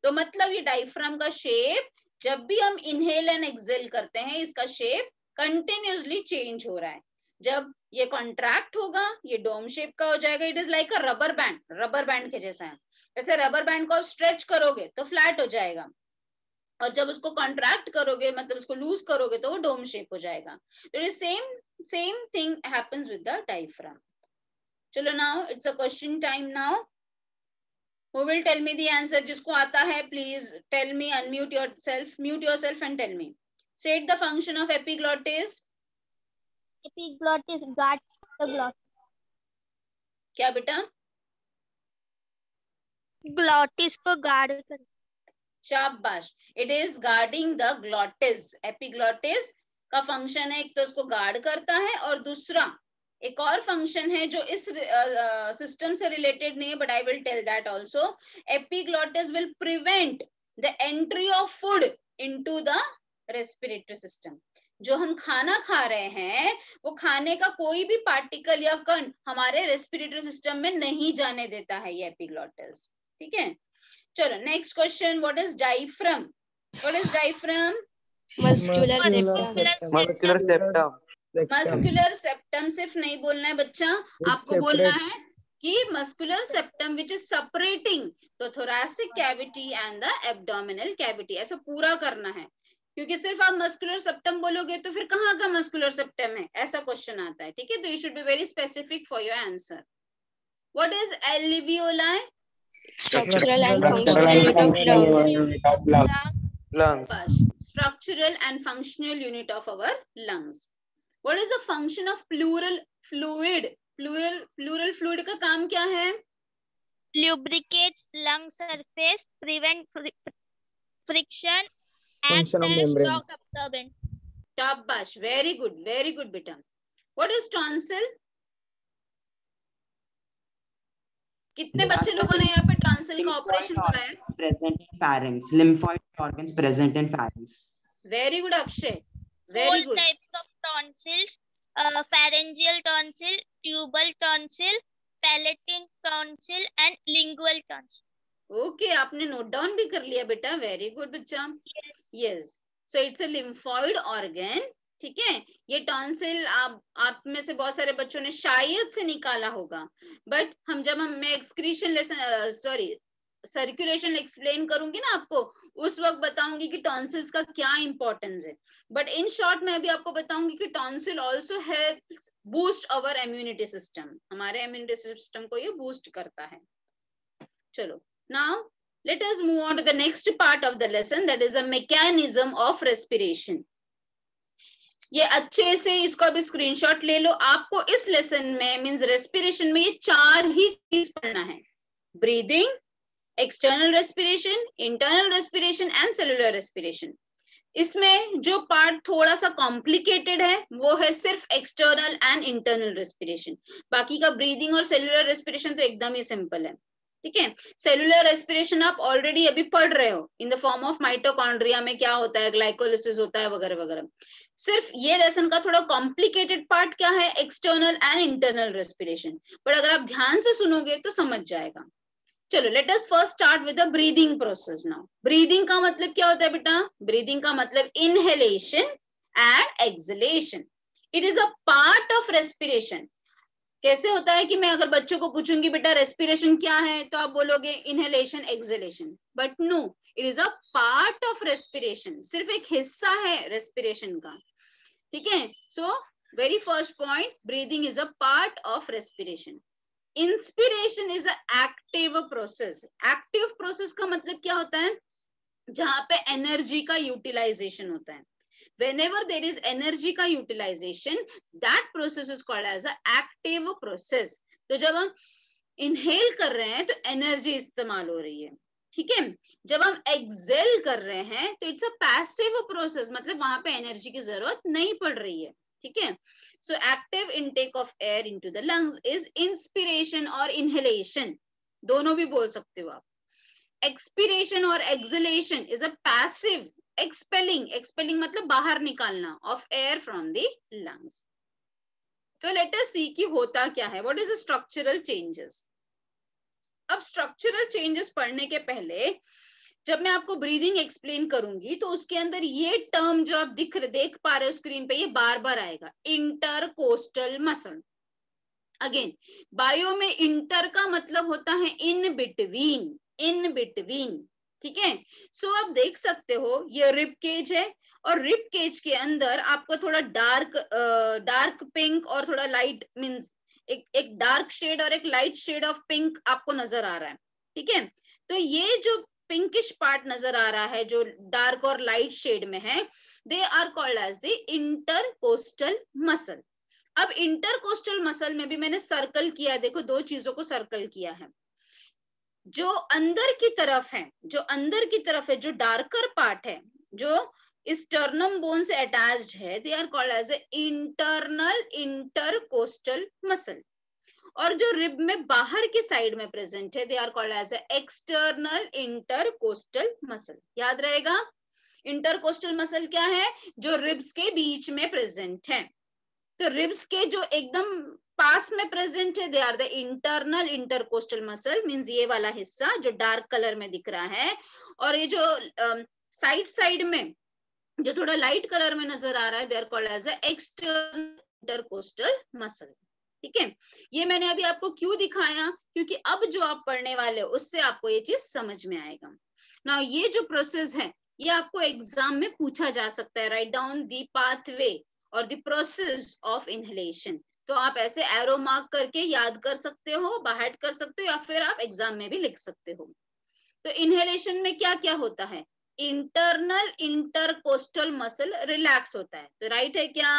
तो मतलब ये डायफ्राम का शेप, जब भी हम इनहेल एंड एक्सेल करते हैं, इसका शेप कंटिन्यूअसली चेंज हो रहा है. जब ये कॉन्ट्रैक्ट होगा ये डोम शेप का हो जाएगा. It is like a rubber band, rubber band के जैसा है. जैसे रबर बैंड को आप स्ट्रेच करोगे तो फ्लैट हो जाएगा, और जब उसको कॉन्ट्रैक्ट करोगे मतलब उसको लूज करोगे तो वो डोम शेप हो जाएगा. तो it is same thing happens with the diaphragm. चलो, now it's a question time. Now who will tell me the answer? जिसको आता है please tell me. Unmute yourself, mute yourself and tell me. State the function of epiglottis. Epiglottis guards the glottis. क्या बेटा? Glottis को guard कर. शाबाश. It is guarding the glottis. Epiglottis का function है, एक तो उसको गार्ड करता है, और दूसरा एक और फंक्शन है जो इस सिस्टम से रिलेटेड नहीं है, but I will tell that also. Epiglottis will prevent the entry of food into the respiratory system. जो हम खाना खा रहे हैं वो खाने का कोई भी पार्टिकल या कण हमारे रेस्पिरेटरी सिस्टम में नहीं जाने देता है ये एपिग्लॉटिस. ठीक है, चलो next question. What is diaphragm? What is diaphragm? Muscular septum. Muscular septum सिर्फ नहीं बोलना है बच्चा, आपको बोलना है कि muscular septum which is separating the thoracic cavity and the abdominal cavity. ऐसा पूरा करना है, क्योंकि सिर्फ आप मस्कुलर सेप्टम बोलोगे तो फिर कहाँ का मस्कुलर सेप्टम है, ऐसा क्वेश्चन आता है. ठीक है, तो you should be very specific for your answer. What is alveoli? Structural and functional unit of lungs. Structural and functional unit of our lungs. What is the function of pleural fluid? Pleural fluid का काम क्या है? Lubricates lung surface, prevent friction, acts Function of as membranes. shock absorbent. शाबाश, very good बेटा. What is tonsil? कितने बच्चे लोगों ने यहाँ पे टॉन्सिल का ऑपरेशन कराया? Present in pharynx. Lymphoid organs present in pharynx. Very good Akshay, All very good. types of tonsils, pharyngeal tonsil, tubal tonsil, palatine tonsil and lingual tonsil. Okay, आपने note down भी कर लिया बेटा. Very good बच्चा. Yes. So it's a lymphoid organ. ठीक है, ये tonsil आप में से बहुत सारे बच्चों ने शायद से निकाला होगा, बट मैं एक्सक्रीशन लेसन सर्कुलेशन एक्सप्लेन करूंगी ना आपको, उस वक्त बताऊंगी कि टॉन्सिल्स का क्या इंपॉर्टेंस है। बट इन शॉर्ट मैं अभी आपको बताऊंगी कि tonsil also helps boost our immunity system, हमारे इम्यूनिटी सिस्टम को ये बूस्ट करता है। चलो, now let us move on to the next part of the lesson, that is a mechanism of respiration. ये अच्छे से इसको अभी स्क्रीनशॉट ले लो। आपको इस लेसन में मींस रेस्पिरेशन में ये 4 ही चीज पढ़ना है, breathing, external respiration, internal respiration and cellular respiration. इसमें जो पार्ट थोड़ा सा कॉम्प्लिकेटेड है वो है सिर्फ एक्सटर्नल एंड इंटरनल रेस्पिरेशन, बाकी का ब्रीदिंग और सेलुलर रेस्पिरेशन तो एकदम ही सिंपल है। ठीक है, सेलुलर रेस्पिरेशन आप ऑलरेडी अभी पढ़ रहे हो in the form of mitochondria में क्या होता है, ग्लाइकोलिसिस होता है वगैरह वगैरह। सिर्फ ये लेसन का थोड़ा कॉम्प्लिकेटेड पार्ट क्या है, external and internal respiration, but अगर आप ध्यान से सुनोगे तो समझ जाएगा। चलो, let us first start with the breathing process now. Breathing का मतलब क्या होता है बेटा? ब्रीदिंग का मतलब inhalation and exhalation. It is a part of respiration. कैसे होता है कि मैं अगर बच्चों को पूछूंगी बेटा रेस्पिरेशन क्या है, तो आप बोलोगे inhalation exhalation, but no, it is a part of respiration, सिर्फ एक हिस्सा है रेस्पिरेशन का। ठीक है, so very first point, breathing is a part of respiration. Inspiration is a active process. Active process का मतलब क्या होता है? जहां पे एनर्जी का यूटिलाइजेशन होता है। Whenever there is energy का utilization, that process is called as a active process. तो जब हम inhale कर रहे हैं तो एनर्जी इस्तेमाल हो रही है। ठीक है, जब हम एक्सेल कर रहे हैं तो इट्स अ पैसिव प्रोसेस, मतलब वहां पे एनर्जी की जरूरत नहीं पड़ रही है। ठीक है, so active intake of air into the lungs is inspiration और इनहेलेशन, दोनों भी बोल सकते हो आप। एक्सपिरेशन और exhalation is a passive expelling मतलब बाहर निकालना of air from the lungs. तो लेट अस सी कि होता क्या है, what is the structural changes. अब स्ट्रक्चरल चेंजेस पढ़ने के पहले जब मैं आपको ब्रीदिंग एक्सप्लेन करूंगी तो उसके अंदर ये टर्म जो आप देख पा रहे हो स्क्रीन पे, ये बार बार आएगा, इंटरकोस्टल मसल। अगेन, बायो में इंटर का मतलब होता है इन बिटवीन, इन बिटवीन। ठीक है, सो आप देख सकते हो ये रिब केज है, और रिब केज के अंदर आपको थोड़ा डार्क पिंक और थोड़ा लाइट मींस एक डार्क शेड और एक लाइट शेड ऑफ पिंक आपको नजर आ रहा है। ठीक है, तो ये जो पिंकिश पार्ट नजर आ रहा है जो डार्क और लाइट शेड में है, they are called as the intercostal muscle. अब इंटरकोस्टल मसल में भी मैंने सर्कल किया, देखो 2 चीजों को सर्कल किया है। जो अंदर की तरफ है, जो डार्कर पार्ट है, जो इस स्टर्नम बोन से अटैच्ड है, they are called as internal intercostal muscle. और जो रिब में बाहर की साइड में प्रेजेंट है, they are called as external intercostal muscle. याद रहेगा, इंटरकोस्टल मसल क्या है? जो रिब्स के बीच में प्रेजेंट है। तो रिब्स के जो एकदम पास में प्रेजेंट है, they are the internal intercostal muscle, means ये वाला हिस्सा जो डार्क कलर में दिख रहा है, और ये जो साइड में जो थोड़ा लाइट कलर में नजर आ रहा है, they are called as external intercostal muscle. ठीक है, ये मैंने अभी आपको क्यों दिखाया, क्योंकि अब जो आप पढ़ने वाले हो उससे आपको ये चीज समझ में आएगा। नाउ ये जो प्रोसेस है ये आपको एग्जाम में पूछा जा सकता है, राइट डाउन द पाथवे और द प्रोसेस ऑफ इनहेलेशन। तो आप ऐसे एरो मार्क करके याद कर सकते हो, बाहर कर सकते हो, या फिर आप एग्जाम में भी लिख सकते हो। तो इनहेलेशन में क्या क्या होता है? इंटरनल इंटरकोस्टल मसल रिलैक्स होता है, तो राइट है क्या?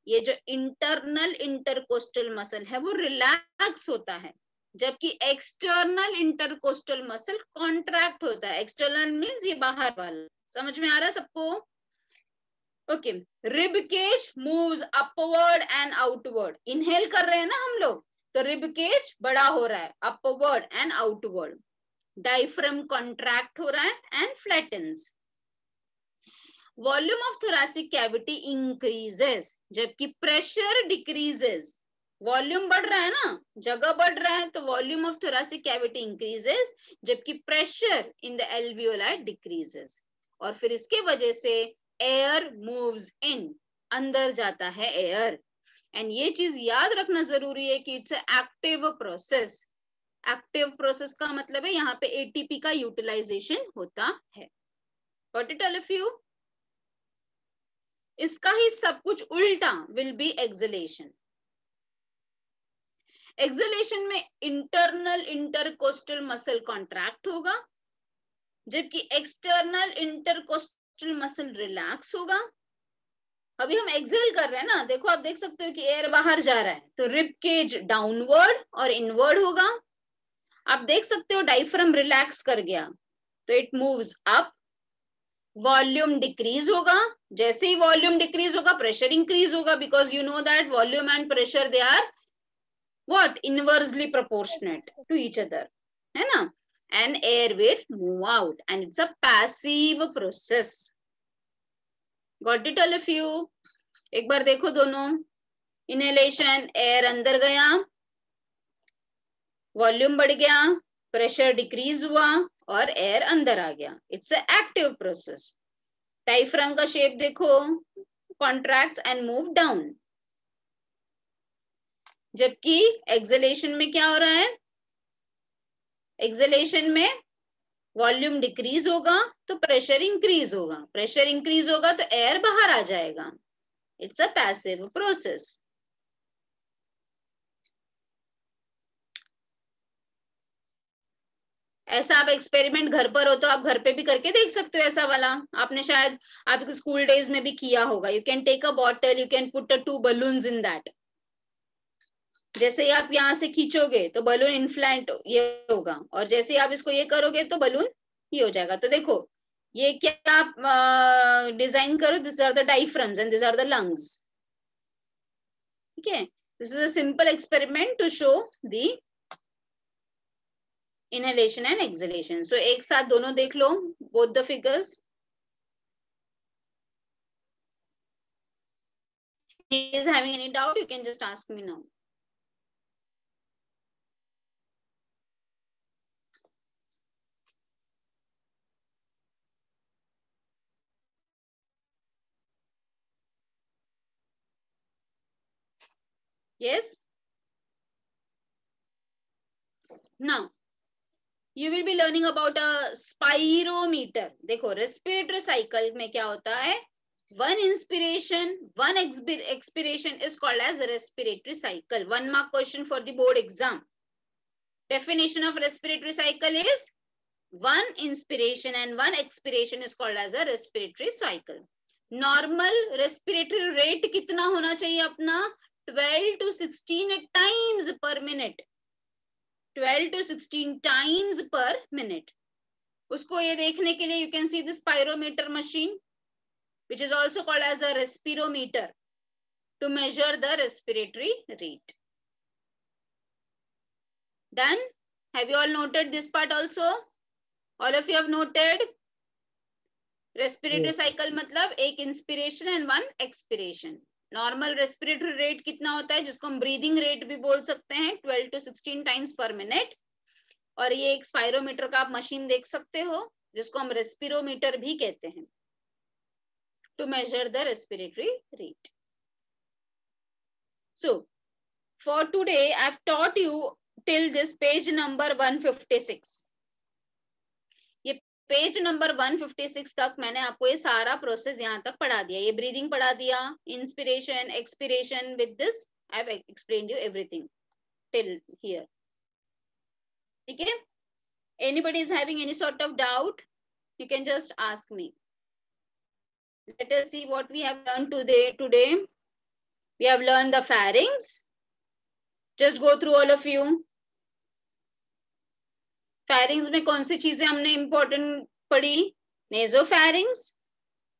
ये जो इंटरनल इंटरकोस्टल मसल है वो रिलैक्स होता है, जबकि एक्सटर्नल इंटरकोस्टल मसल कॉन्ट्रैक्ट होता है। एक्सटर्नल मींस ये बाहर वाला, समझ में आ रहा है सबको? Okay, rib cage moves upward and outward. Inhale कर रहे हैं ना हम लोग, तो रिब केज बड़ा हो रहा है, upward and outward. Diaphragm contract हो रहा है and flattens. Volume of thoracic cavity increases, जबकि प्रेशर डिक्रीजेस। वॉल्यूम बढ़ रहा है ना, जगह बढ़ रहा है, तो volume of thoracic cavity increases, जबकि pressure in the alveoli decreases. और फिर इसके वजह से एयर मूव्स इन, अंदर जाता है एयर। एंड ये चीज याद रखना जरूरी है कि it's active process. Active process का मतलब है यहाँ पे एटीपी का यूटिलाइजेशन होता है। Got it all of you? इसका ही सब कुछ उल्टा विल बी एक्सलेशन। एक्सलेशन में इंटरनल इंटरकोस्टल मसल कॉन्ट्रैक्ट होगा, जबकि एक्सटर्नल इंटरकोस्टल मसल रिलैक्स होगा। अभी हम एक्सेल कर रहे हैं ना, देखो आप देख सकते हो कि एयर बाहर जा रहा है, तो रिब केज डाउनवर्ड और इनवर्ड होगा। आप देख सकते हो डायफ्राम रिलैक्स कर गया, तो it moves up. Volume decrease होगा, जैसे ही वॉल्यूम डिक्रीज होगा प्रेशर इंक्रीज होगा, because you know that volume and pressure they are what, inversely proportionate to each other, है ना। And air will move out and it's a passive process. Got it all of you? एक बार देखो दोनों। Inhalation, air अंदर गया, volume बढ़ गया, प्रेशर डिक्रीज हुआ और एयर अंदर आ गया। It's a active process. Diaphragm का शेप देखो, कॉन्ट्रैक्ट्स एंड मूव डाउन। जबकि एक्सलेशन में क्या हो रहा है? एक्सलेशन में वॉल्यूम डिक्रीज होगा तो प्रेशर इंक्रीज होगा, प्रेशर इंक्रीज होगा तो एयर बाहर आ जाएगा। It's a passive process. ऐसा आप एक्सपेरिमेंट घर पर हो तो आप घर पे भी करके देख सकते हो। ऐसा वाला आपने शायद आपके स्कूल डेज में भी किया होगा। You can take a bottle, you can put 2 balloons in that. जैसे ही आप यहाँ से खींचोगे तो बलून इन्फ्लेट ये होगा, और जैसे ही आप इसको ये करोगे तो बलून ये हो जाएगा। तो देखो ये क्या आप डिजाइन करो, this are the diaphragms and this are the lungs. ठीक है, this is a simple experiment to show the inhalation and exhalation. So एक साथ दोनों देख लो, both the figures. If he is having any doubt, you can just ask me now. Yes? Now you will be learning about a spirometer. देखो respiratory cycle में क्या होता है? One inspiration, one expiration is called as respiratory cycle. 1 mark question for the board exam. Definition of respiratory cycle is 1 inspiration and 1 expiration is called as a respiratory cycle. Normal respiratory rate कितना होना चाहिए अपना? 12 to 16 times per minute. 12 to 16 times per minute. उसको ये देखने के लिए you can see this spirometer machine, which is also called as a respirometer, to measure the respiratory rate. Done? Have you all noted this part also? All of you have noted? Respiratory cycle मतलब एक inspiration and 1 expiration. Normal respiratory rate कितना होता है, जिसको हम breathing rate भी बोल सकते हैं, 12 to 16 टाइम्स पर मिनट। और ये एक स्पायरोमीटर का आप मशीन देख सकते हो, जिसको हम रेस्पिरोमीटर भी कहते हैं, to measure the respiratory rate. So for today I have taught you till this page number 156। Page number 156 तक मैंने आपको ये सारा प्रोसेस यहाँ तक पढ़ा दिया। ये ब्रीदिंग पढ़ा दिया, inspiration, expiration, with this I have explained you everything till here. ठीक है, anybody is having any sort of doubt, you can just ask me. Let us see what we have learn today. We have learn the pharynx. Just go through all of you. Pharynx में कौन सी चीजें हमने important पढ़ी? Nasopharynx,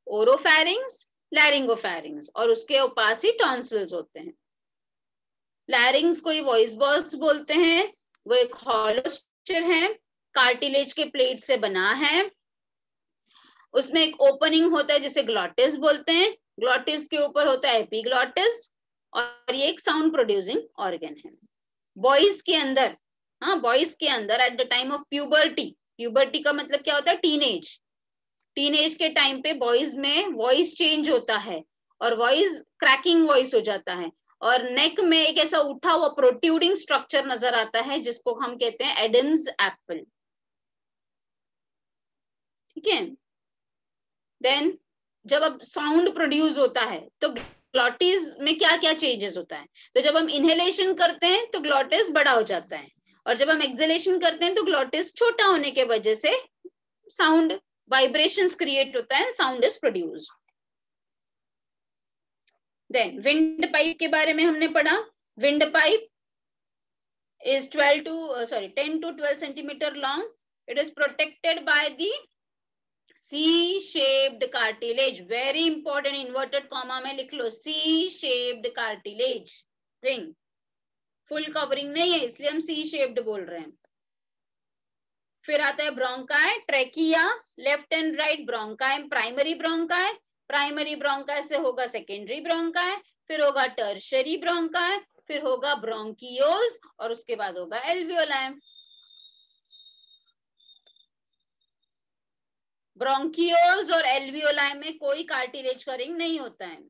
oropharynx, लैरिंगोफेरिंग्स, और उसके उपास ही tonsils होते हैं। लैरिंग्स को वॉइस बॉक्स बोलते हैं, वो एक हॉलो स्ट्रक्चर है, कार्टिलेज के प्लेट से बना है। उसमें एक ओपनिंग होता है जिसे ग्लॉटिस बोलते हैं, ग्लॉटिस के ऊपर होता है एपिग्लॉटिस, और ये एक साउंड प्रोड्यूसिंग ऑर्गन है। बॉयज के अंदर, हाँ, बॉयज के अंदर at the time of puberty, puberty का मतलब क्या होता है? टीनेज। टीनेज के टाइम पे बॉयज में वॉइस चेंज होता है, और वॉइस क्रैकिंग वॉइस हो जाता है, और नेक में एक ऐसा उठा हुआ प्रोट्यूडिंग स्ट्रक्चर नजर आता है जिसको हम कहते हैं एडम्स एप्पल। ठीक है। देन जब अब साउंड प्रोड्यूस होता है तो ग्लॉटिस में क्या क्या चेंजेस होता है, तो जब हम इनहेलेशन करते हैं तो ग्लॉटिस बड़ा हो जाता है, और जब हम एक्सहेलेशन करते हैं तो ग्लॉटिस छोटा होने के वजह से साउंड वाइब्रेशंस क्रिएट होता है, sound is produced. Then wind pipe के बारे में हमने पढ़ा। Wind pipe is 10 to 12 centimeter long. It is protected by the C-shaped cartilage. Very important, inverted comma में लिख लो, C-shaped cartilage ring. Full covering नहीं है इसलिए हम C-shaped बोल रहे हैं। फिर आता है bronchi, trachea, left and right bronchi, primary bronchi, primary bronchi से होगा सेकेंडरी ब्रोंकाई, फिर होगा टर्शरी ब्रोंकाई, फिर होगा ब्रोंकियोल्स, और उसके बाद होगा एल्वियोलाई। ब्रोंकियोल्स और एल्वियोलाई में कोई कार्टिलेज का रिंग नहीं होता है।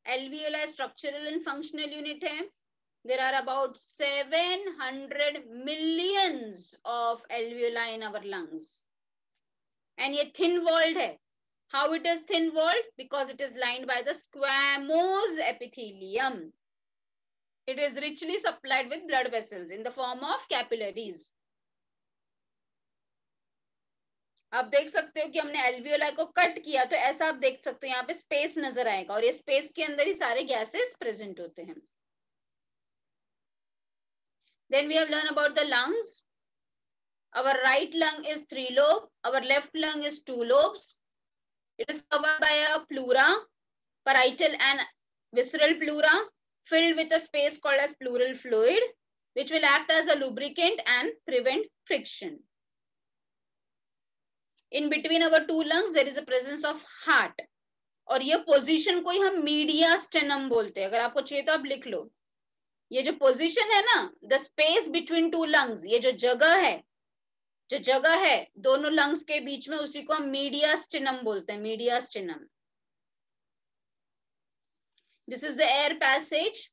Alveoli structural and functional unit है। There are about 700 millions of alveoli in our lungs. And ये thin walled है। How it is thin walled? Because it is lined by the squamous epithelium. It is richly supplied with blood vessels in the form of capillaries. आप देख सकते हो कि हमने alveoli को cut किया तो ऐसा आप देख सकते हो, यहाँ पे स्पेस नजर आएगा और ये स्पेस के अंदर ही सारे गैसेस प्रेजेंट होते हैं। Then we have learned about the lungs. Our right lung is 3 lobes. Our left lung is 2 lobes. It is covered by a pleura, parietal and visceral pleura, filled with a space called as pleural fluid, which will act as a lubricant and prevent friction. In between our 2 lungs, there is a presence of heart. और ये position को ही हम media stannum बोलते हैं। अगर आपको चाहिए तो आप लिख लो, ये जो पोजीशन है ना, द स्पेस बिटवीन 2 लंग्स, ये जो जगह है दोनों लंग्स के बीच में, उसी को हम मीडिया स्टेनम बोलते हैं, mediastinum. This is the air passage.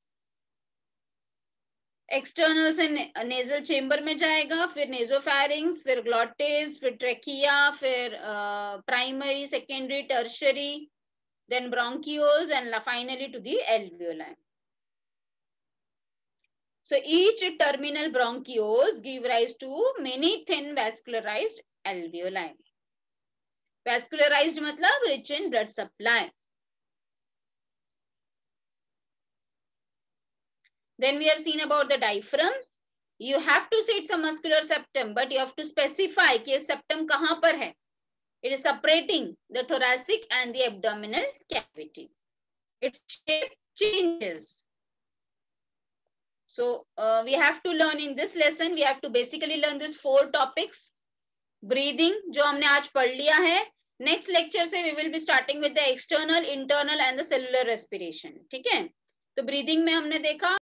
External से नेजल चेम्बर में जाएगा, फिर नेजोफैरिंग्स, फिर ग्लॉटिस, फिर ट्रेकिया, फिर primary, secondary, tertiary, then bronchioles and finally to the alveoli. So each terminal bronchioles give rise to many thin vascularized alveoli. Vascularized मतलब rich in blood supply. Then we have seen about the diaphragm. You have to say it's a muscular septum, but you have to specify कि septum कहाँ पर है. It is separating the thoracic and the abdominal cavity. Its shape changes. So we have to learn in this lesson, we have to basically learn this 4 topics. Breathing जो हमने आज पढ़ लिया है. Next lecture से we will be starting with the external, internal and the cellular respiration. ठीक है? तो breathing में हमने देखा